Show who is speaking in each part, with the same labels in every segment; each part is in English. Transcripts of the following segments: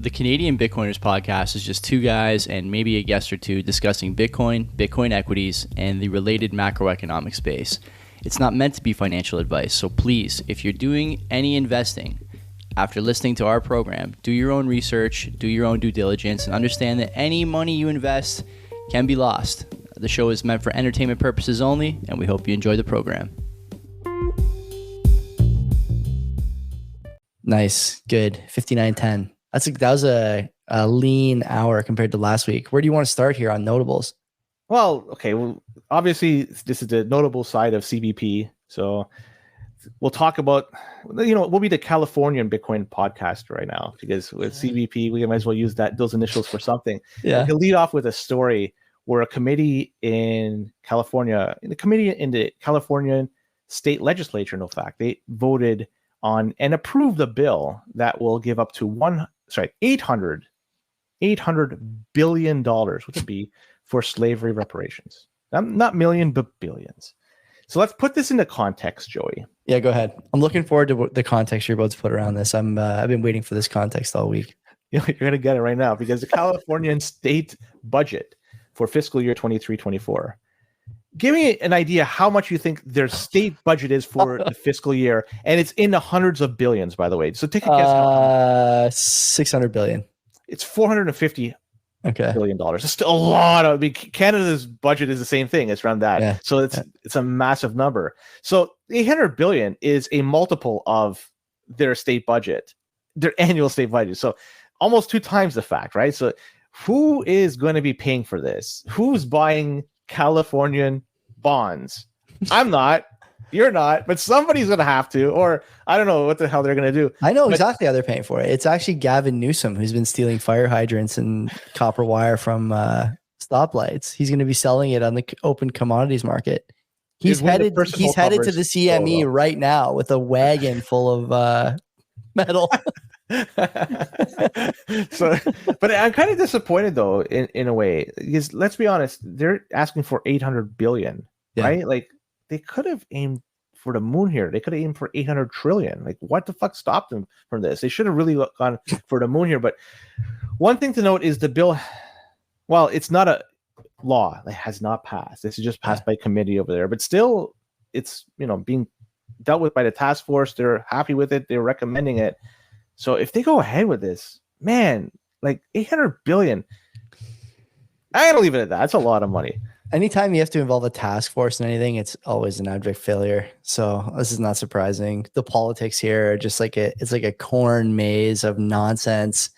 Speaker 1: The Canadian Bitcoiners podcast is just two guys and maybe a guest or two discussing Bitcoin, Bitcoin equities, and the related macroeconomic space. It's not meant to be financial advice, so please, if you're doing any investing after listening to our program, do your own research, do your own due diligence, and understand that any money you invest can be lost. The show is meant for entertainment purposes only, and we hope you enjoy the program. Nice, good, 59.10. That was a lean hour compared to last week. Where do you want to start here on notables?
Speaker 2: Well, okay. Well, obviously, this is the notable side of CBP. So we'll talk about, we'll be the Californian Bitcoin podcast right now, because with CBP, we might as well use those initials for something.
Speaker 1: Yeah.
Speaker 2: We'll lead off with a story where a committee in California, in the California state legislature, in fact, they voted on and approved a bill that will give up to $800 billion, would it be, for slavery reparations. Not million, but billions. So let's put this into context, Joey.
Speaker 1: Yeah, go ahead. I'm looking forward to the context you're about to put around this. I've been waiting for this context all week.
Speaker 2: You're going to get it right now, because the Californian state budget for fiscal year 23-24. Give me an idea how much you think their state budget is for the fiscal year, and it's in the hundreds of billions, by the way. So take a guess.
Speaker 1: 600 billion.
Speaker 2: It's $450 billion. It's still a lot of. Canada's budget is the same thing. It's around that. Yeah. So it's a massive number. So 800 billion is a multiple of their state budget, their annual state budget. So almost 2 times the fact, right? So who is going to be paying for this? Who's buying Californian bonds? I'm not. You're not. But somebody's going to have to. Or I don't know what the hell they're going to do.
Speaker 1: I know exactly how they're paying for it. It's actually Gavin Newsom, who's been stealing fire hydrants and copper wire from stoplights. He's going to be selling it on the open commodities market. He's headed to the CME right now with a wagon full of metal.
Speaker 2: So, but I'm kind of disappointed though, in a way, because let's be honest, they're asking for 800 billion, right? Like they could have aimed for the moon here. They could have aimed for 800 trillion. Like, what the fuck stopped them from this? They should have really gone for the moon here. But one thing to note is the bill, well, it's not a law. It has not passed. This is just passed by committee over there, but still it's, being dealt with by the task force. They're happy with it. They're recommending it. So if they go ahead with this, man, like 800 billion, I gotta leave it at that. That's a lot of money.
Speaker 1: Anytime you have to involve a task force in anything, it's always an abject failure. So this is not surprising. The politics here are just it's like a corn maze of nonsense.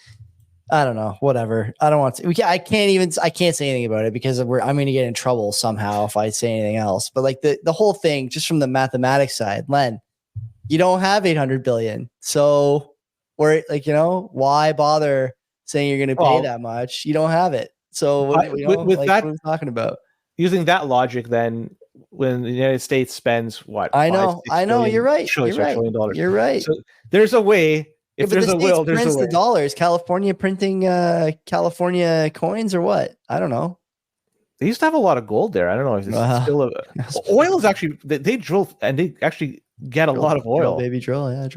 Speaker 1: I don't know, whatever. I don't want to, I can't say anything about it because I'm going to get in trouble somehow if I say anything else. But like the whole thing, just from the mathematics side, Len, you don't have 800 billion. So, or why bother saying you're going to pay that much? You don't have it. So what are we talking about?
Speaker 2: Using that logic, then when the United States spends what?
Speaker 1: I know. You're right. You're right.
Speaker 2: So there's a way. If there's a will, there's a way.
Speaker 1: The dollars. California printing California coins or what? I don't know.
Speaker 2: They used to have a lot of gold there. I don't know if it's still oil is actually they drill and they actually get a lot of oil.
Speaker 1: Drill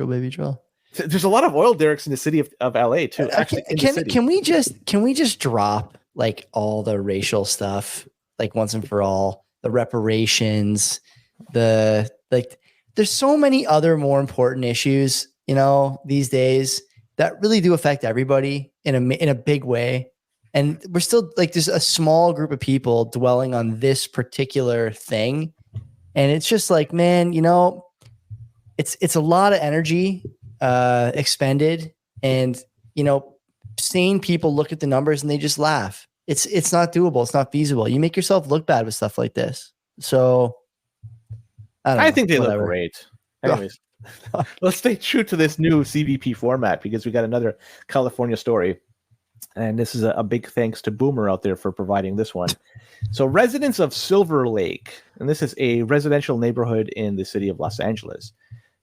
Speaker 1: baby drill.
Speaker 2: There's a lot of oil derricks in the city of LA too. Actually,
Speaker 1: can we just drop like all the racial stuff like once and for all? The reparations, there's so many other more important issues, these days that really do affect everybody in a big way. And we're still there's a small group of people dwelling on this particular thing. And it's just like, man, it's a lot of energy expended, and sane people look at the numbers and they just laugh. It's not doable. It's not feasible. You make yourself look bad with stuff like this. So I
Speaker 2: think they look great. Anyways, let's stay true to this new CBP format, because we got another California story. And this is a big thanks to Boomer out there for providing this one. So residents of Silver Lake, and this is a residential neighborhood in the city of Los Angeles,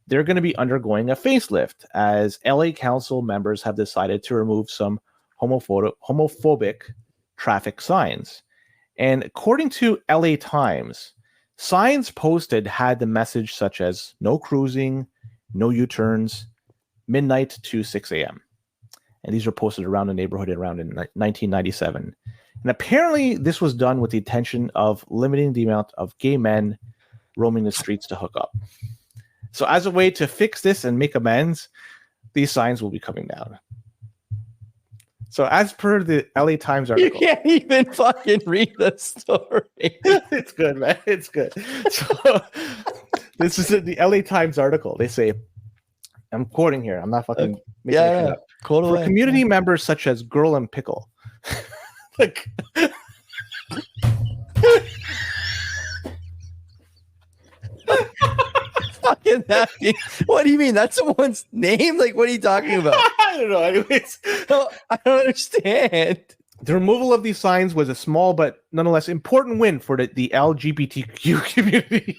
Speaker 2: they're going to be undergoing a facelift as LA council members have decided to remove some homophobic traffic signs. And according to LA Times, signs posted had the message such as no cruising, no U-turns, midnight to 6 a.m. And these were posted around the neighborhood around in 1997. And apparently this was done with the intention of limiting the amount of gay men roaming the streets to hook up. So as a way to fix this and make amends, these signs will be coming down. So as per the LA Times article...
Speaker 1: You can't even fucking read the story.
Speaker 2: It's good, man. It's good. So this is in the LA Times article. They say, I'm quoting here. I'm not fucking making it up.
Speaker 1: Quote
Speaker 2: For
Speaker 1: away.
Speaker 2: community members such as Girl and Pickle. Like...
Speaker 1: Fucking that. What do you mean? That's someone's name? Like, what are you talking about?
Speaker 2: I don't know. Anyways,
Speaker 1: I don't understand.
Speaker 2: the removal of these signs was a small but nonetheless important win for the LGBTQ community.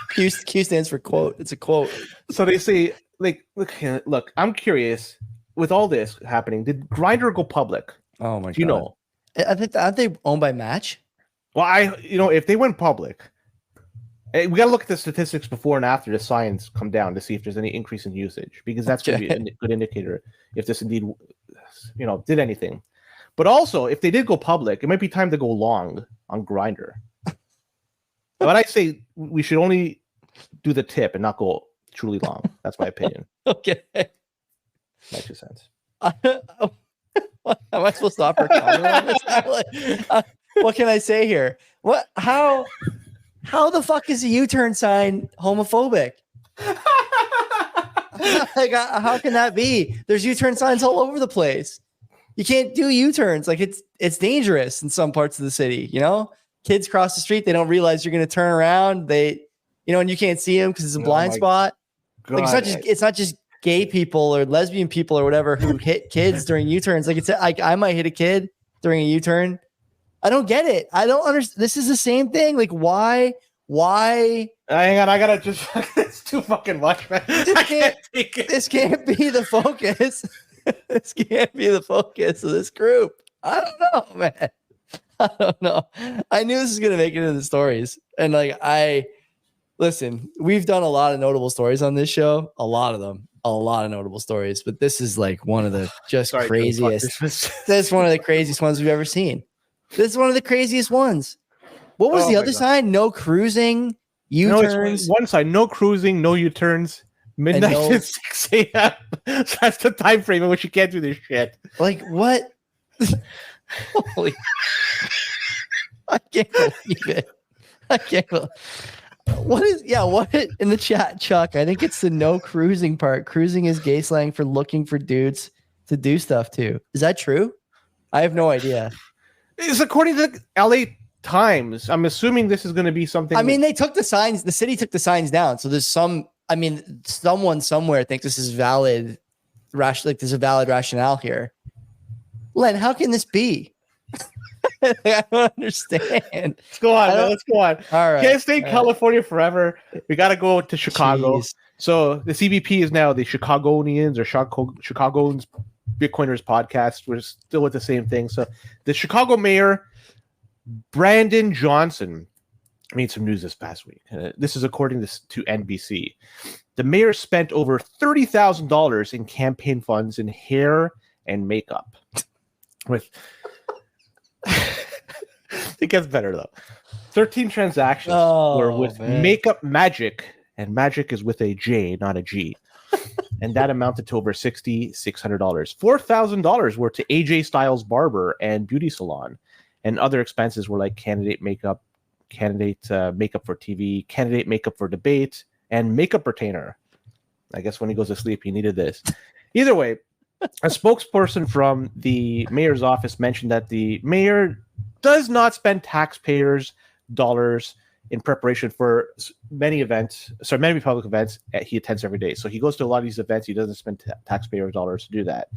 Speaker 1: Q stands for quote. It's a quote.
Speaker 2: So they say, like, look, I'm curious. With all this happening, did Grindr go public?
Speaker 1: Oh my god.
Speaker 2: Do you know?
Speaker 1: I think aren't they owned by Match?
Speaker 2: Well, if they went public, we got to look at the statistics before and after the signs come down to see if there's any increase in usage, because that's going to be a good indicator if this indeed, did anything. But also, if they did go public, it might be time to go long on Grindr. But I say we should only do the tip and not go truly long. That's my opinion.
Speaker 1: Okay.
Speaker 2: My 2 cents.
Speaker 1: Am I supposed to offer comment on this? What can I say here? What? How the fuck is a U-turn sign homophobic? Like, how can that be? There's U-turn signs all over the place. You can't do U-turns. Like, it's dangerous in some parts of the city. Kids cross the street, they don't realize you're going to turn around. And you can't see them because it's a blind spot.
Speaker 2: God.
Speaker 1: Like, it's not just gay people or lesbian people or whatever who hit kids during U-turns. Like, I might hit a kid during a U-turn. I don't get it. I don't understand. This is the same thing. Like, why?
Speaker 2: Hang on, I gotta just. It's too fucking much, man. I can't take it.
Speaker 1: This can't be the focus. This can't be the focus of this group. I don't know, man. I don't know. I knew this was gonna make it into the stories, and listen. We've done a lot of notable stories on this show. A lot of them. A lot of notable stories, but this is like one of the craziest. This is one of the craziest ones we've ever seen. This is one of the craziest ones. What was the other side? No cruising, U-turns.
Speaker 2: No, one side, no cruising, no U-turns, midnight to 6 a.m. So that's the time frame in which you can't do this shit.
Speaker 1: Like, what? Holy. I can't believe it. I can't believe What in the chat, Chuck? I think it's the no cruising part. Cruising is gay slang for looking for dudes to do stuff to. Is that true? I have no idea.
Speaker 2: It's according to the LA Times. I'm assuming this is going to be something.
Speaker 1: I mean, they took the signs. The city took the signs down. So there's someone somewhere thinks this is valid. There's a valid rationale here. Len, how can this be? I don't understand.
Speaker 2: Let's go on. Let's go on.
Speaker 1: All right.
Speaker 2: Can't stay in California forever. We got to go to Chicago.
Speaker 1: Jeez.
Speaker 2: So the CBP is now the Chicagoans or Chicagoans Bitcoiners podcast. We're still with the same thing. So the Chicago mayor, Brandon Johnson, made some news this past week. This is according to NBC. The mayor spent over $30,000 in campaign funds in hair and makeup. It gets better though. 13 transactions were with Makeup Magic, and Magic is with a J, not a G. And that amounted to over $6,600. $4,000 were to AJ Styles Barber and Beauty Salon, and other expenses were like candidate makeup for TV, candidate makeup for debate, and makeup retainer. I guess when he goes to sleep, he needed this. Either way, a spokesperson from the mayor's office mentioned that the mayor does not spend taxpayers' dollars in preparation for many public events he attends every day. So he goes to a lot of these events. He doesn't spend taxpayer dollars to do that.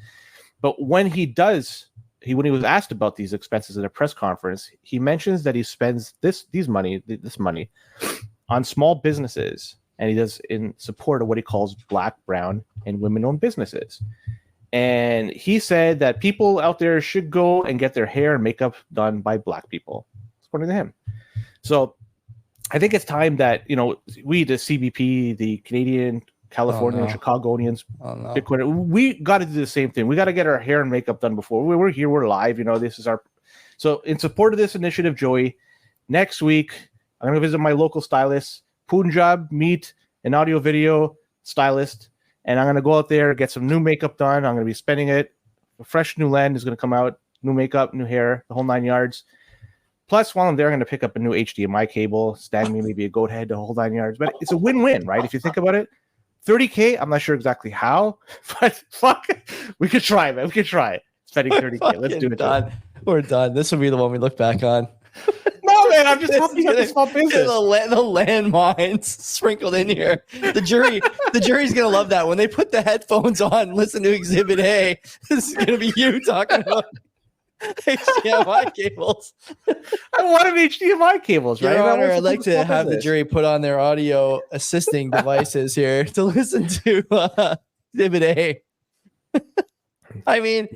Speaker 2: But when he does, when he was asked about these expenses at a press conference, he mentions that he spends this money on small businesses, and he does in support of what he calls Black, Brown, and women-owned businesses. And he said that people out there should go and get their hair and makeup done by Black people, according to him. So I think it's time that, we, the CBP, the Canadian California and Chicagoans,
Speaker 1: Oh, no.
Speaker 2: Bitcoin. We got to do the same thing. We got to get our hair and makeup done before we're here. We're live. This is our. So in support of this initiative, Joey, next week I'm going to visit my local stylist, Punjab Meet, an audio video stylist, and I'm going to go out there, get some new makeup done. I'm going to be spending it. A fresh new lens is going to come out, new makeup, new hair, the whole 9 yards. Plus, while I'm there, I'm going to pick up a new HDMI cable, stand me maybe a goat head, the whole 9 yards. But it's a win-win, right? If you think about it, 30K, I'm not sure exactly how, but fuck, we could try, man. We could try spending 30K. Let's do it.
Speaker 1: Done. We're done. This will be the one we look back on.
Speaker 2: No, man, I'm just helping out the small business.
Speaker 1: The landmines sprinkled in here. The jury's gonna love that when they put the headphones on. Listen to Exhibit A. This is gonna be you talking about HDMI cables.
Speaker 2: I wanted HDMI cables, right?
Speaker 1: Your Honor, I'd like to have the jury put on their audio assisting devices here to listen to Exhibit A. I mean,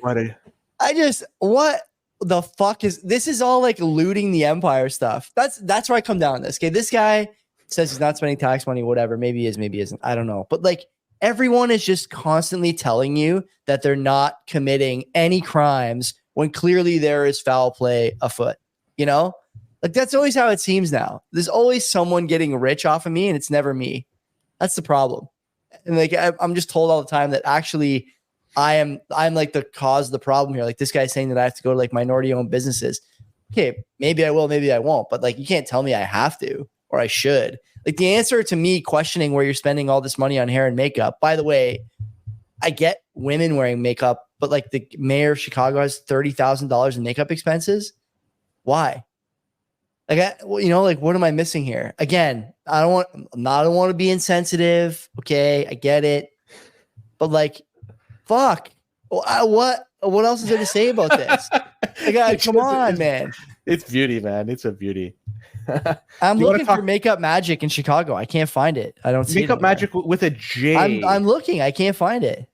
Speaker 1: what the fuck this is all like looting the empire stuff. That's where I come down on this. Okay, this guy says he's not spending tax money, whatever. Maybe he is, maybe he isn't. I don't know. But like everyone is just constantly telling you that they're not committing any crimes when clearly there is foul play afoot. Like that's always how it seems now. There's always someone getting rich off of me, and it's never me. That's the problem. And like I'm just told all the time that actually I'm like the cause of the problem here. Like this guy's saying that I have to go to like minority owned businesses. Okay, maybe I will, maybe I won't. But like you can't tell me I have to or I should. Like the answer to me questioning where you're spending all this money on hair and makeup. By the way, I get women wearing makeup, but like the mayor of Chicago has $30,000 in makeup expenses. Why? Like like what am I missing here? Again, I don't want to be insensitive. Okay, I get it, but like. Fuck. What else is there to say about this? Like, come on, man.
Speaker 2: It's beauty, man. It's a beauty.
Speaker 1: I'm looking for Makeup Magic in Chicago. I can't find it. I don't see
Speaker 2: Makeup Magic with a J.
Speaker 1: I'm looking. I can't find it.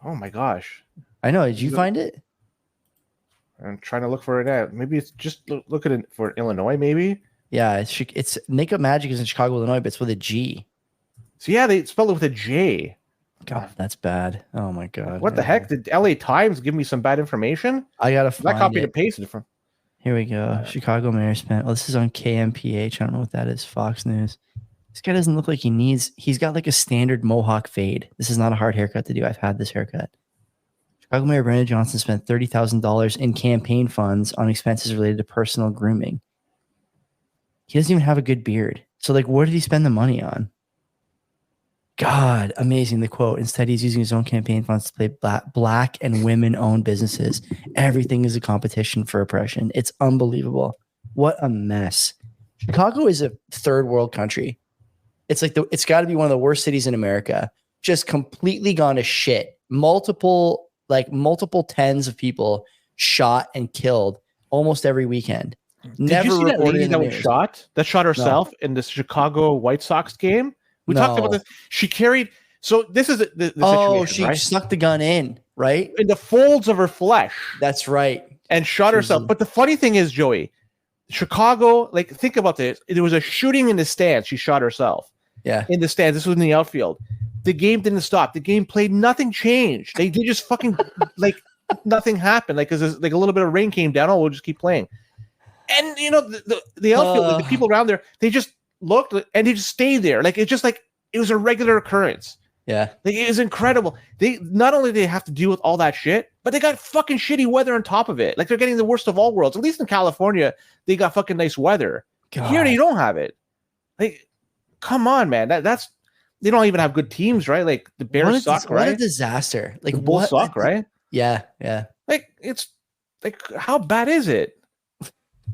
Speaker 2: Oh my gosh.
Speaker 1: I know. Did you find it?
Speaker 2: I'm trying to look for it out. Maybe it's just look at it for Illinois, maybe.
Speaker 1: Yeah, it's Makeup Magic is in Chicago, Illinois, but it's with a G.
Speaker 2: So yeah, they spelled it with a J.
Speaker 1: God, that's bad. Oh my God.
Speaker 2: What the heck? Did LA Times give me some bad information?
Speaker 1: I gotta find
Speaker 2: I copied and pasted it from.
Speaker 1: Here we go. Chicago mayor spent. Well, this is on KMPH. I don't know what that is. Fox News. This guy doesn't look like he's got like a standard mohawk fade. This is not a hard haircut to do. I've had this haircut. Chicago Mayor Brandon Johnson spent $30,000 in campaign funds on expenses related to personal grooming. He doesn't even have a good beard. So like, what did he spend the money on? God, amazing. The quote, instead, he's using his own campaign funds to play black and women-owned businesses. Everything is a competition for oppression. It's unbelievable. What a mess. Chicago is a third world country. It's like it's got to be one of the worst cities in America. Just completely gone to shit. Multiple tens of people shot and killed almost every weekend.
Speaker 2: Did you see that lady that was shot? That shot herself in the Chicago White Sox game? We talked about this. She carried. So this is the situation.
Speaker 1: She
Speaker 2: right?
Speaker 1: snuck the gun in, right?
Speaker 2: In the folds of her flesh.
Speaker 1: That's right.
Speaker 2: And shot herself. But the funny thing is, Joey, Chicago, like, think about this. There was a shooting in the stands. She shot herself.
Speaker 1: Yeah.
Speaker 2: In the stands. This was in the outfield. The game didn't stop. The game played. Nothing changed. They just fucking, like, nothing happened. Like, because like a little bit of rain came down. Oh, we'll just keep playing. And, the outfield, like, the people around there, they just looked and they just stayed there. Like it was a regular occurrence.
Speaker 1: Yeah.
Speaker 2: Like, it is incredible. They not only do they have to deal with all that shit, but they got fucking shitty weather on top of it. Like they're getting the worst of all worlds. At least in California, they got fucking nice weather. God. Here you don't have it. Like, come on, man. That's they don't even have good teams, right? Like the Bears suck, right?
Speaker 1: What a disaster. Like
Speaker 2: the Bulls suck, right?
Speaker 1: Yeah, yeah.
Speaker 2: Like it's like how bad is it?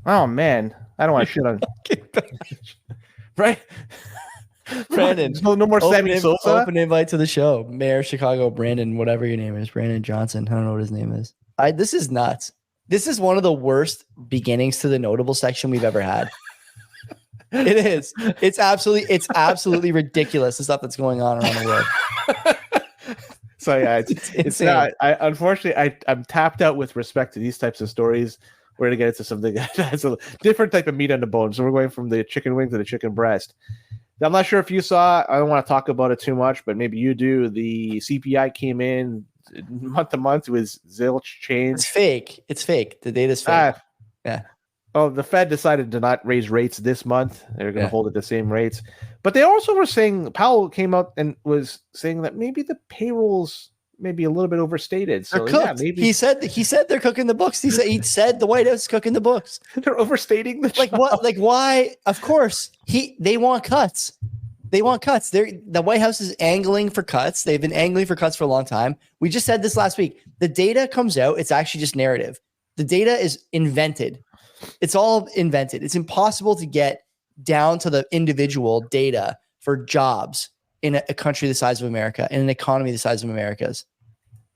Speaker 2: Oh man. I don't want to shit on right?
Speaker 1: Brandon,
Speaker 2: no more Sammy Sosa.
Speaker 1: Open invite to the show. Mayor of Chicago, Brandon, whatever your name is, Brandon Johnson. I don't know what his name is. This is nuts. This is one of the worst beginnings to the notable section we've ever had. It is. It's absolutely ridiculous, the stuff that's going on around the world.
Speaker 2: So yeah, it's not. Unfortunately, I'm tapped out with respect to these types of stories. We're gonna get into something that has a different type of meat on the bone. So we're going from the chicken wing to the chicken breast. I'm not sure if you saw. I don't want to talk about it too much, but maybe you do. The CPI came in month to month with zilch change.
Speaker 1: It's fake. It's fake. The data's fake. Yeah.
Speaker 2: Oh, the Fed decided to not raise rates this month. They're going to hold at the same rates. But they also were saying, Powell came out and was saying that maybe the payrolls may be a little bit overstated. So yeah, maybe
Speaker 1: he said they're cooking the books. He said the White House is cooking the books.
Speaker 2: They're overstating the
Speaker 1: like
Speaker 2: job.
Speaker 1: What? Like why? Of course, they want cuts. They want cuts. The White House is angling for cuts. They've been angling for cuts for a long time. We just said this last week. The data comes out. It's actually just narrative. The data is invented. It's all invented. It's impossible to get down to the individual data for jobs in a country the size of America, in an economy the size of America's.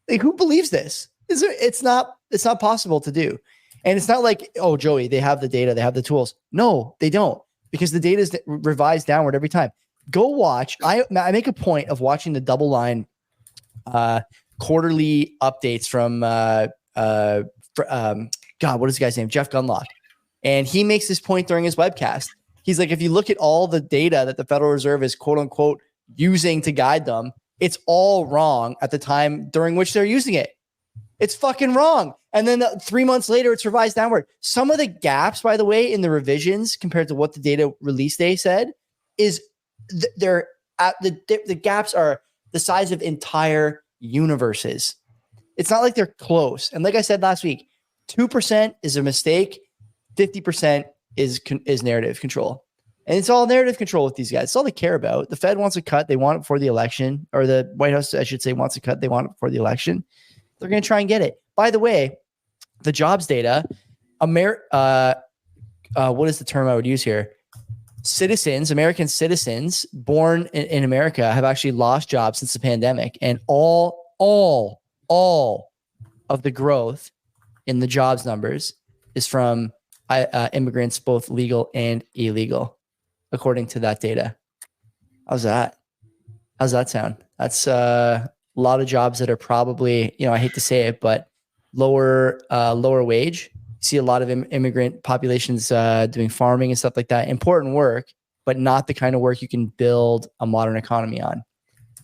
Speaker 1: Like, who believes this? It's not possible to do. And it's not like, oh, Joey, they have the data, they have the tools. No, they don't, because the data is revised downward every time. Go watch. I make a point of watching the double line quarterly updates from God, what is the guy's name? Jeff Gunlock. And he makes this point during his webcast. He's like, if you look at all the data that the Federal Reserve is quote unquote using to guide them, it's all wrong at the time during which they're using it. It's fucking wrong. And then 3 months later, it's revised downward. Some of the gaps, by the way, in the revisions compared to what the data release day said is they're at the gaps are the size of entire universes. It's not like they're close. And like I said last week, 2% is a mistake. 50% is narrative control. And it's all narrative control with these guys. It's all they care about. The Fed wants a cut. They want it before the election, or the White House, I should say, wants a cut. They want it before the election. They're going to try and get it. By the way, the jobs data, what is the term I would use here? American citizens born in America have actually lost jobs since the pandemic. And all of the growth in the jobs numbers is from immigrants, both legal and illegal, according to that data. How's that sound? That's a lot of jobs that are probably, I hate to say it, but lower wage. See a lot of immigrant populations doing farming and stuff like that. Important work, but not the kind of work you can build a modern economy on.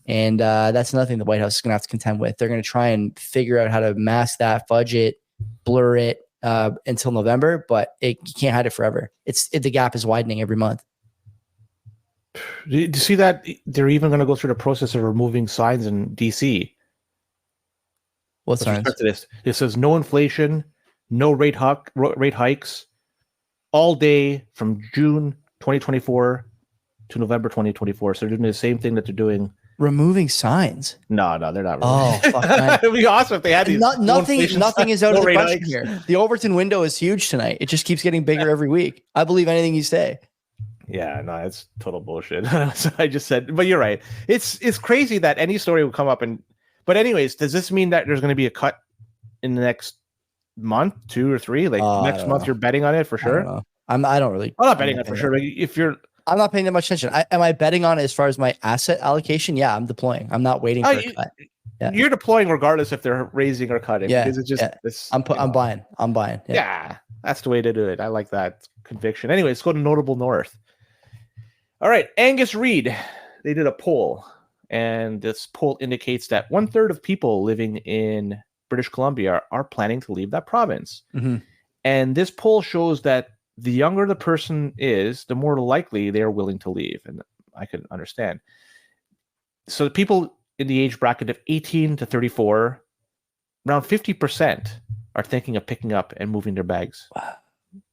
Speaker 1: And that's another thing the White House is going to have to contend with. They're going to try and figure out how to mask that, fudge it, blur it until November, but you can't hide it forever. The gap is widening every month.
Speaker 2: Do you see that they're even going to go through the process of removing signs in DC?
Speaker 1: What signs?
Speaker 2: It says no inflation, no rate hikes, all day from June 2024 to November 2024. So they're doing the same thing that they're doing.
Speaker 1: Removing signs?
Speaker 2: No, they're not.
Speaker 1: Oh, fuck.
Speaker 2: It'd be awesome if they had these.
Speaker 1: Nothing is out of the question here. The Overton window is huge tonight. It just keeps getting bigger every week. I believe anything you say.
Speaker 2: Yeah, no, it's total bullshit. So I just said, but you're right. It's crazy that any story will come up but anyways, does this mean that there's going to be a cut in the next month, 2 or 3? Like next month, you're betting on it for sure?
Speaker 1: I'm
Speaker 2: not betting on it for sure. Like
Speaker 1: I'm not paying that much attention. Am I betting on it as far as my asset allocation? Yeah, I'm deploying. I'm not waiting for a cut. Yeah.
Speaker 2: You're deploying regardless if they're raising or cutting.
Speaker 1: Yeah,
Speaker 2: because it's just
Speaker 1: I'm buying. I'm buying.
Speaker 2: Yeah, that's the way to do it. I like that conviction. Anyway, let's go to Notable North. All right, Angus Reid. They did a poll, and this poll indicates that 1/3 of people living in British Columbia are planning to leave that province.
Speaker 1: Mm-hmm.
Speaker 2: And this poll shows that the younger the person is, the more likely they are willing to leave. And I can understand. So the people in the age bracket of 18 to 34, around 50% are thinking of picking up and moving their bags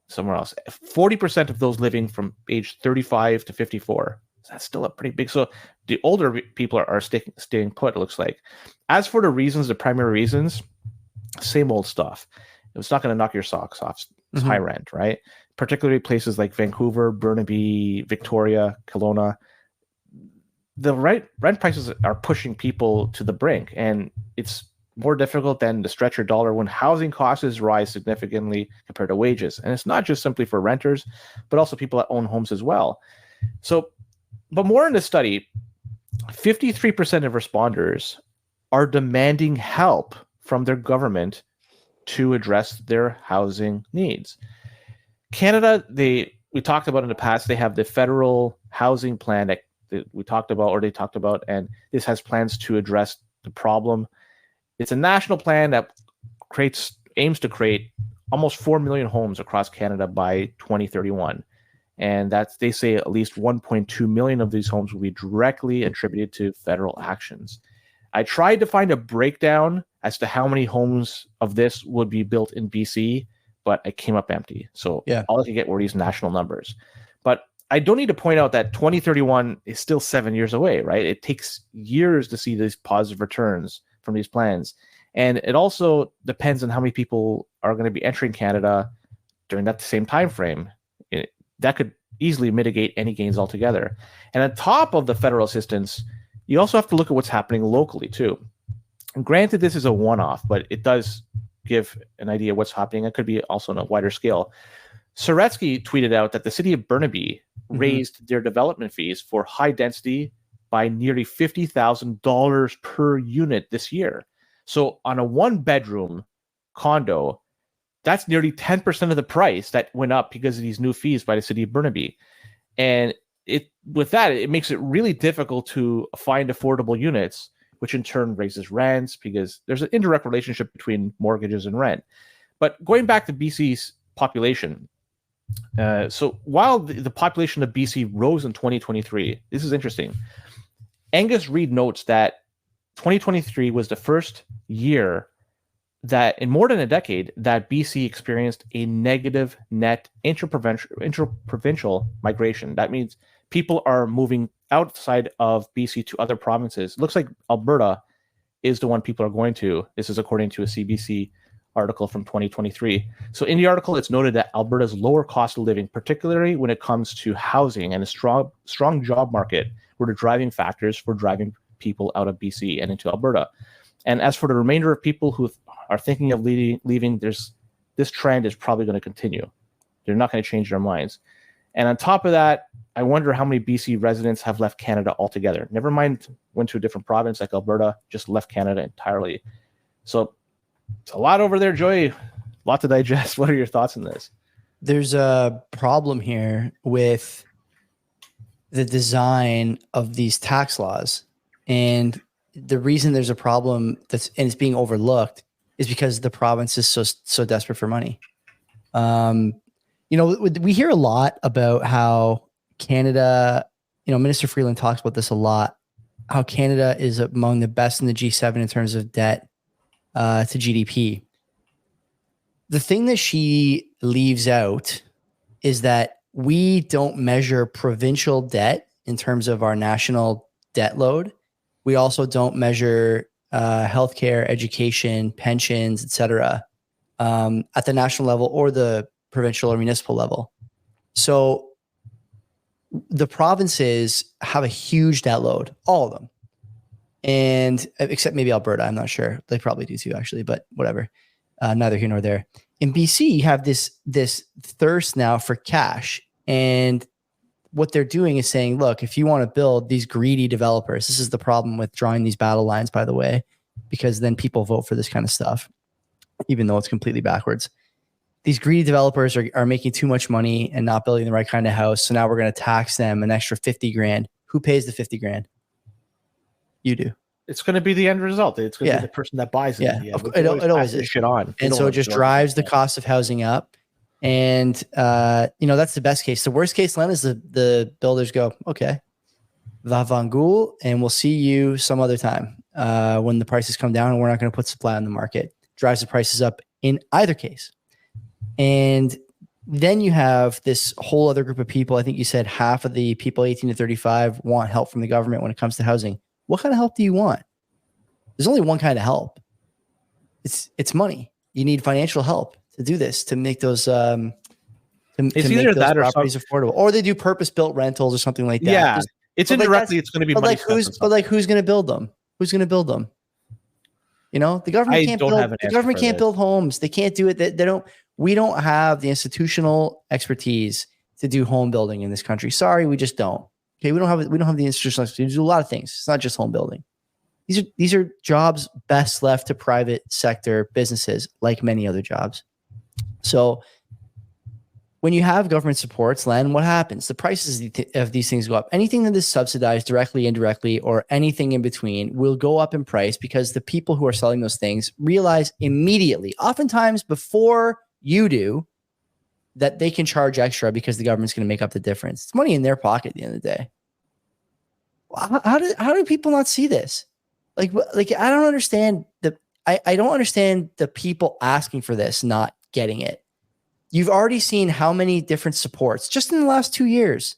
Speaker 2: somewhere else. 40% of those living from age 35 to 54. That's still a pretty big. So the older people are staying put, it looks like. As for the reasons, the primary reasons, same old stuff. It's not going to knock your socks off. It's high rent, right? Particularly places like Vancouver, Burnaby, Victoria, Kelowna. The rent prices are pushing people to the brink, and it's more difficult than to stretch your dollar when housing costs rise significantly compared to wages. And it's not just simply for renters, but also people that own homes as well. So, but more in the study, 53% of responders are demanding help from their government to address their housing needs. Canada, we talked about in the past, they have the federal housing plan that we talked about, or they talked about, and this has plans to address the problem. It's a national plan that aims to create almost 4 million homes across Canada by 2031. And they say at least 1.2 million of these homes will be directly attributed to federal actions. I tried to find a breakdown as to how many homes of this would be built in BC, but I came up empty. So all I could get were these national numbers. But I don't need to point out that 2031 is still 7 years away, right? It takes years to see these positive returns from these plans. And it also depends on how many people are going to be entering Canada during that same time frame. That could easily mitigate any gains altogether. And on top of the federal assistance, you also have to look at what's happening locally too. And granted, this is a one-off, but it does give an idea of what's happening. It could be also on a wider scale. Soretsky tweeted out that the city of Burnaby raised their development fees for high density by nearly $50,000 per unit this year. So on a one-bedroom condo, that's nearly 10% of the price that went up because of these new fees by the city of Burnaby. And with that, it makes it really difficult to find affordable units, which in turn raises rents because there's an indirect relationship between mortgages and rent. But going back to BC's population, so while the population of BC rose in 2023, this is interesting. Angus Reid notes that 2023 was the first year that in more than a decade that BC experienced a negative net interprovincial migration. That means people are moving outside of BC to other provinces. It looks like Alberta is the one people are going to. This is according to a CBC article from 2023. So in the article, it's noted that Alberta's lower cost of living, particularly when it comes to housing and a strong job market, were the driving factors for driving people out of BC and into Alberta. And as for the remainder of people who are thinking of leaving, this trend is probably going to continue. They're not going to change their minds. And on top of that, I wonder how many BC residents have left Canada altogether. Never mind went to a different province like Alberta, just left Canada entirely. So it's a lot over there, Joey. A lot to digest. What are your thoughts on this?
Speaker 1: There's a problem here with the design of these tax laws. And the reason there's a problem and it's being overlooked is because the province is so desperate for money. We hear a lot about how Canada, Minister Freeland talks about this a lot, how Canada is among the best in the G7 in terms of debt to GDP. The thing that she leaves out is that we don't measure provincial debt in terms of our national debt load. We also don't measure healthcare, education, pensions, etc., at the national level or the provincial or municipal level. So the provinces have a huge debt load, all of them, and except maybe Alberta. I'm not sure. They probably do too, actually, but whatever. Neither here nor there. In BC, you have this thirst now for cash, and what they're doing is saying, look, if you want to build, these greedy developers, this is the problem with drawing these battle lines, by the way, because then people vote for this kind of stuff, even though it's completely backwards. These greedy developers are making too much money and not building the right kind of house. So now we're going to tax them an extra 50 grand. Who pays the 50 grand? You do.
Speaker 2: It's going to be the end result. It's going to be the person that buys it.
Speaker 1: Yeah, it always is.
Speaker 2: Shit on.
Speaker 1: And so it just drives the cost of housing up. And, that's the best case. The worst case, Len, is the builders go, okay, va vangul, and we'll see you some other time when the prices come down and we're not going to put supply on the market. Drives the prices up in either case. And then you have this whole other group of people. I think you said half of the people 18 to 35 want help from the government when it comes to housing. What kind of help do you want? There's only one kind of help. It's money. You need financial help to do this, to make those to make those properties affordable, or they do purpose-built rentals or something like that.
Speaker 2: Yeah, it's indirectly. It's going to be money.
Speaker 1: Who's going to build them? Who's going to build them? The government can't build. The government can't build homes. They can't do it. They don't. We don't have the institutional expertise to do home building in this country. Sorry, we just don't. Okay, we don't have the institutional expertise to do a lot of things. It's not just home building. These are jobs best left to private sector businesses, like many other jobs. So when you have government supports, Len, what happens? The prices of these things go up. Anything that is subsidized directly, indirectly, or anything in between will go up in price because the people who are selling those things realize immediately, oftentimes before you do, that they can charge extra because the government's going to make up the difference. It's money in their pocket at the end of the day. How do people not see this? Like I don't understand I don't understand the people asking for this not getting it. You've already seen how many different supports just in the last 2 years.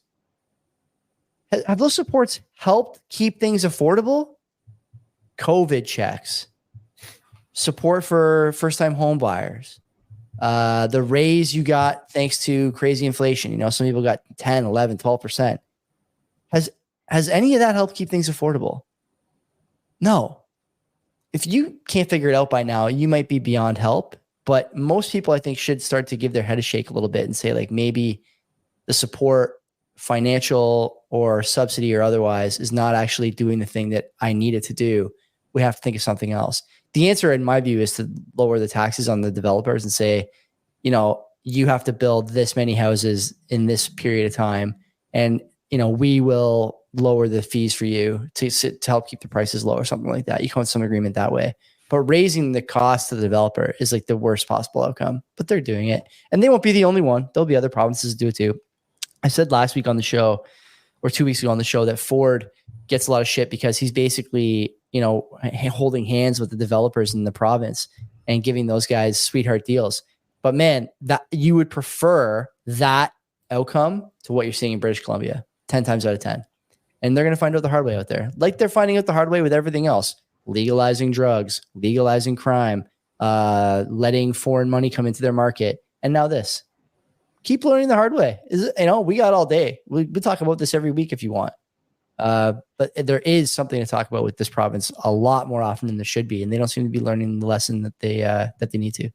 Speaker 1: Have those supports helped keep things affordable? COVID checks, support for first-time home buyers, the raise you got thanks to crazy inflation. You know, some people got 10, 11, 12%. Has any of that helped keep things affordable? No. If you can't figure it out by now, you might be beyond help. But most people, I think, should start to give their head a shake a little bit and say, like, maybe the support, financial or subsidy or otherwise, is not actually doing the thing that I need it to do. We have to think of something else. The answer, in my view, is to lower the taxes on the developers and say, you know, you have to build this many houses in this period of time. And, you know, we will lower the fees for you to help keep the prices low or something like that. You come to some agreement that way. But raising the cost to the developer is like the worst possible outcome. But they're doing it. And they won't be the only one. There'll be other provinces do it too. I said last week on the show, or 2 weeks ago on the show, that Ford gets a lot of shit because he's basically, you know, holding hands with the developers in the province and giving those guys sweetheart deals. But man, that you would prefer that outcome to what you're seeing in British Columbia 10 times out of 10. And they're going to find out the hard way out there. Like they're finding out the hard way with everything else. Legalizing drugs, legalizing crime, letting foreign money come into their market. And now this. Keep learning the hard way. We got all day. We talk about this every week if you want. But there is something to talk about with this province a lot more often than there should be. And they don't seem to be learning the lesson that they need to.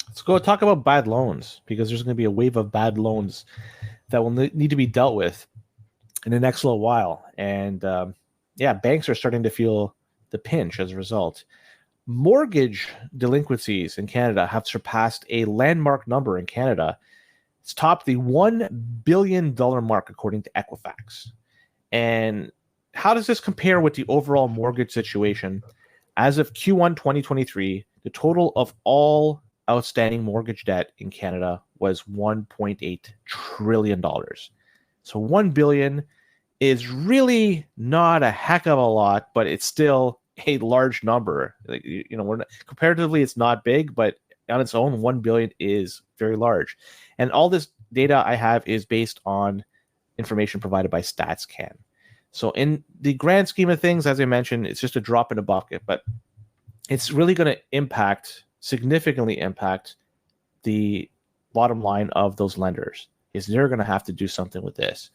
Speaker 2: Let's go talk about bad loans, because there's going to be a wave of bad loans that will need to be dealt with in the next little while. And banks are starting to feel the pinch as a result. Mortgage delinquencies in Canada have surpassed a landmark number in Canada. It's topped the $1 billion mark, according to Equifax. And how does this compare with the overall mortgage situation? As of Q1 2023, the total of all outstanding mortgage debt in Canada was $1.8 trillion. So $1 billion is really not a heck of a lot, but it's still a large number. Like, comparatively, it's not big, but on its own, 1 billion is very large. And all this data I have is based on information provided by StatsCan. So in the grand scheme of things, as I mentioned, it's just a drop in a bucket, but it's really going to significantly impact the bottom line of those lenders. Is they're going to have to do something with this.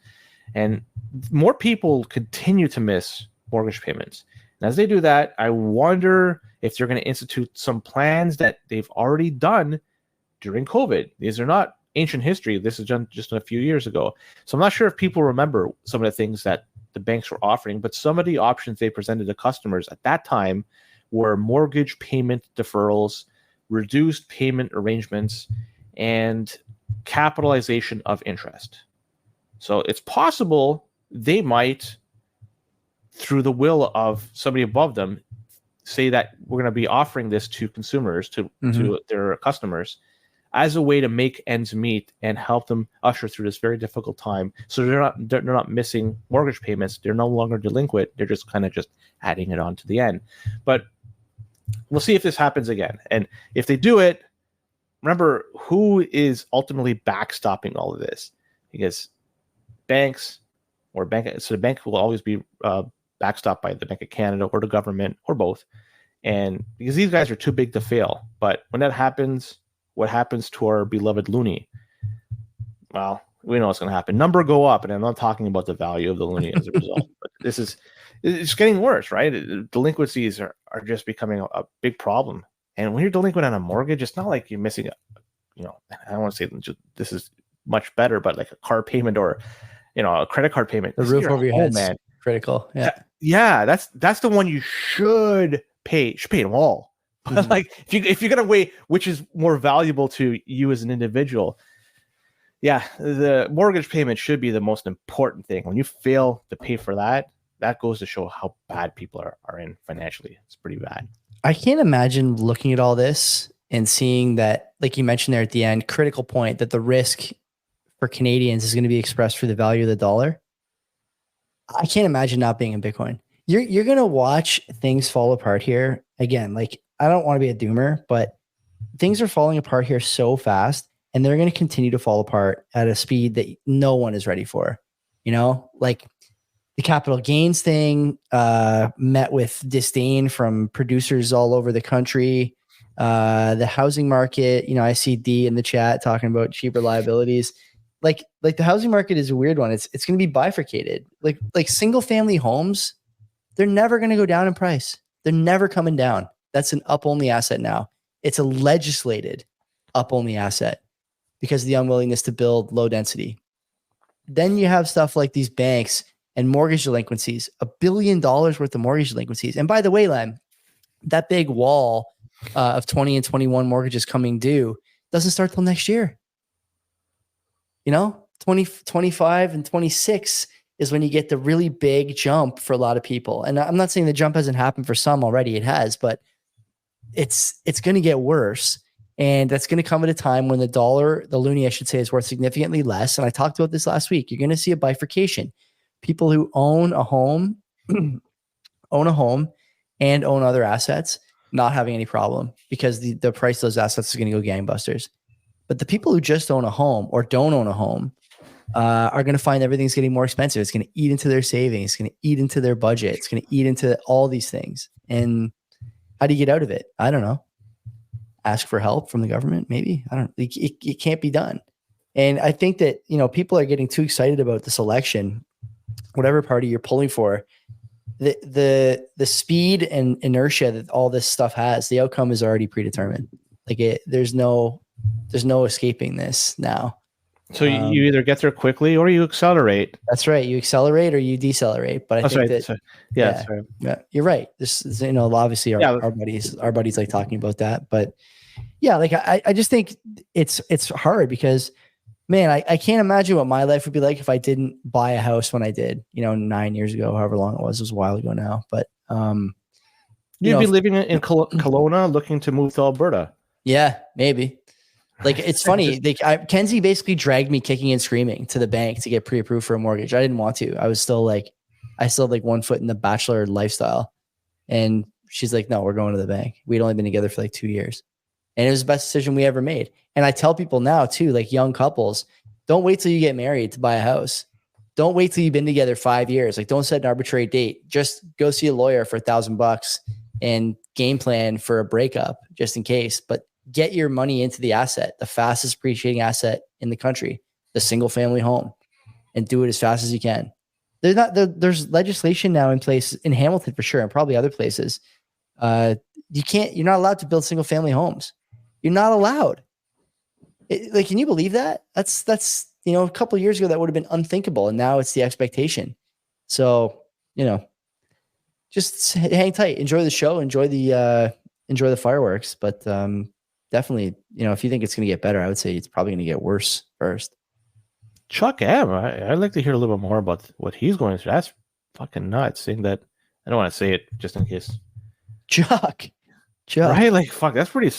Speaker 2: And more people continue to miss mortgage payments. And as they do that, I wonder if they're going to institute some plans that they've already done during COVID. These are not ancient history. This is done just a few years ago. So I'm not sure if people remember some of the things that the banks were offering, but some of the options they presented to customers at that time were mortgage payment deferrals, reduced payment arrangements, and capitalization of interest. So it's possible they might, through the will of somebody above them, say that we're going to be offering this to consumers, to their customers, as a way to make ends meet and help them usher through this very difficult time. So they're not missing mortgage payments. They're no longer delinquent. They're just kind of adding it on to the end. But we'll see if this happens again. And if they do it, remember who is ultimately backstopping all of this, because the bank will always be backstopped by the Bank of Canada or the government or both. And because these guys are too big to fail. But when that happens, what happens to our beloved loonie? Well, we know what's going to happen. Number go up, and I'm not talking about the value of the loonie as a result. But it's getting worse, right? Delinquencies are just becoming a big problem. And when you're delinquent on a mortgage, it's not like you're missing I don't want to say this is much better, but like a car payment or, a credit card payment.
Speaker 1: The roof over your head, man. Critical. Yeah.
Speaker 2: Yeah. That's the one you should pay. You should pay them all. But like if you're going to weigh which is more valuable to you as an individual, Yeah, the mortgage payment should be the most important thing. When you fail to pay for that, that goes to show how bad people are in financially. It's pretty bad.
Speaker 1: I can't imagine looking at all this and seeing that, like you mentioned there at the end, critical point that the risk for Canadians is going to be expressed through the value of the dollar. I can't imagine not being in Bitcoin. You're going to watch things fall apart here. Again, like I don't want to be a doomer, but things are falling apart here so fast, and they're going to continue to fall apart at a speed that no one is ready for. You know, like the capital gains thing met with disdain from producers all over the country. The housing market, you know, I see D in the chat talking about cheaper liabilities. Like the housing market is a weird one. It's going to be bifurcated. Like single family homes, they're never going to go down in price. They're never coming down. That's an up only asset now. It's a legislated up only asset because of the unwillingness to build low density. Then you have stuff like these banks and mortgage delinquencies, $1 billion worth of mortgage delinquencies. And by the way, Len, that big wall of 20 and 21 mortgages coming due doesn't start till next year. You know, 20, 25 and 26 is when you get the really big jump for a lot of people. And I'm not saying the jump hasn't happened for some already. It has, but it's going to get worse. And that's going to come at a time when the dollar, the loonie, I should say, is worth significantly less. And I talked about this last week. You're going to see a bifurcation. People who own a home, and own other assets, not having any problem because the price of those assets is going to go gangbusters. But the people who just own a home or don't own a home are going to find everything's getting more expensive. It's going to eat into their savings. It's going to eat into their budget. It's going to eat into all these things. And how do you get out of it? I don't know. Ask for help from the government, maybe. I don't. It can't be done. And I think that, you know, people are getting too excited about this election. Whatever party you're pulling for, the speed and inertia that all this stuff has, the outcome is already predetermined. Like there's no escaping this now.
Speaker 2: So you either get there quickly or you accelerate.
Speaker 1: That's right. You accelerate or you decelerate. But I think that yeah, you're right. This is, you know, obviously our buddies like talking about that. But yeah, like I just think it's hard because, man, I can't imagine what my life would be like if I didn't buy a house when I did, you know, 9 years ago, however long it was a while ago now. But
Speaker 2: you'd be living in Kelowna looking to move to Alberta.
Speaker 1: Yeah, maybe. Like, it's funny. Kenzie basically dragged me kicking and screaming to the bank to get pre-approved for a mortgage. I didn't want to. I still had 1 foot in the bachelor lifestyle. And she's like, no, we're going to the bank. We'd only been together for like 2 years. And it was the best decision we ever made. And I tell people now too, like young couples, don't wait till you get married to buy a house. Don't wait till you've been together 5 years. Like, don't set an arbitrary date. Just go see a lawyer for $1,000 and game plan for a breakup just in case. But get your money into the asset, the fastest appreciating asset in the country, the single family home, and do it as fast as you can. There's legislation now in place in Hamilton for sure, and probably other places. You're not allowed to build single family homes. You're not allowed. Can you believe that? That's, you know, a couple of years ago that would have been unthinkable. And now it's the expectation. So, you know, just hang tight, enjoy the show, enjoy the fireworks. But, definitely, you know, if you think it's going to get better, I would say it's probably going to get worse first.
Speaker 2: Chuck M, I'd like to hear a little bit more about what he's going through. That's fucking nuts. Saying that, I don't want to say it just in case.
Speaker 1: Chuck.
Speaker 2: Right? Like, fuck, that's pretty.